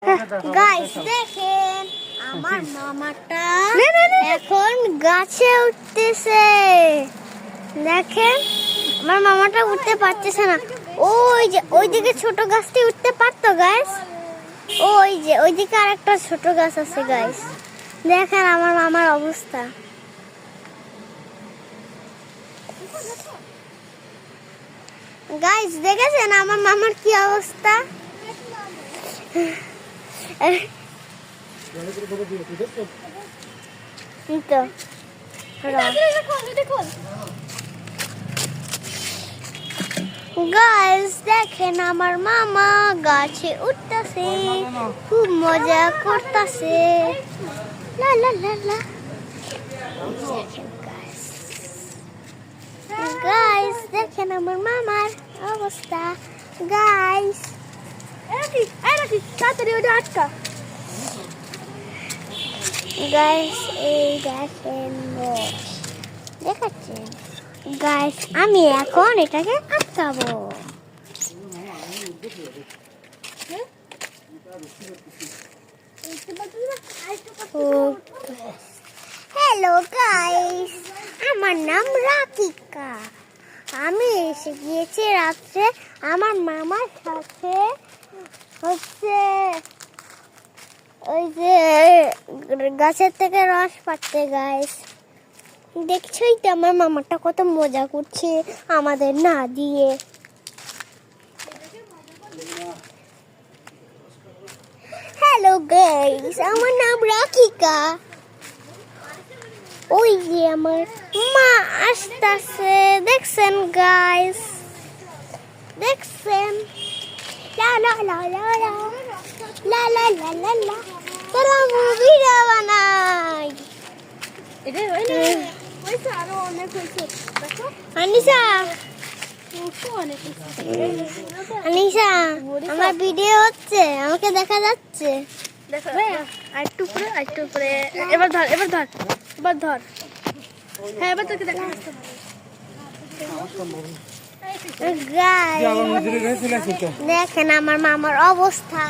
Guys দেখেন আমার মামাটা এখন গাছে উঠতেছে। দেখেন আমার মামাটা উঠতে পারতেছে না। ওই যে ওইদিকে ছোট গাছটি উঠতে পারতো গাইস। ওই যে ওইদিকে আরেকটা ছোট গাছ আছে গাইস। দেখেন আমার মামার অবস্থা। গাইস দেখেছেন আমার মামার কি অবস্থা। গাইস দেখেন আমার মামা গাছে উঠতেছে, খুব মজা করতেছে। লা লা লা লা। গাইস দেখেন আমার মামার অবস্থা। গাইস তাড়াতাড়ি ওটা আটকা। গাইস এই দেখেন দেখাচ্ছেন গাইস, আমি এখন এটাকে আটকাবো। হ্যালো গাইস, আমার নাম রাকিকা। আমি এসে গিয়েছি রাত্রে আমার মামার সাথে হচ্ছে ওই যে গাছের থেকে রস পাড়তে। গাইস দেখছই তো আমার মামাটা কত মজা করছে আমাদের না দিয়ে। হ্যালো গাইস, আমার নাম রাকিকা। ওই যে আমার মা আসতেছে, দেখছেন গাইস, দেখছেন। লা লা লা লা লা লা লা লা লা লা। চলো ভিডিও বানাই। আনিসা আনিসা আমার ভিডিও হচ্ছে, আমাকে দেখা যাচ্ছে। আরেকটু উপরে, আরেকটু উপরে। এবার ধর, এবার ধর, এবার ধর। হ্যাঁ এবার তোকে দেখা যাচ্ছে। গাইস দেখেন আমার মামার অবস্থা।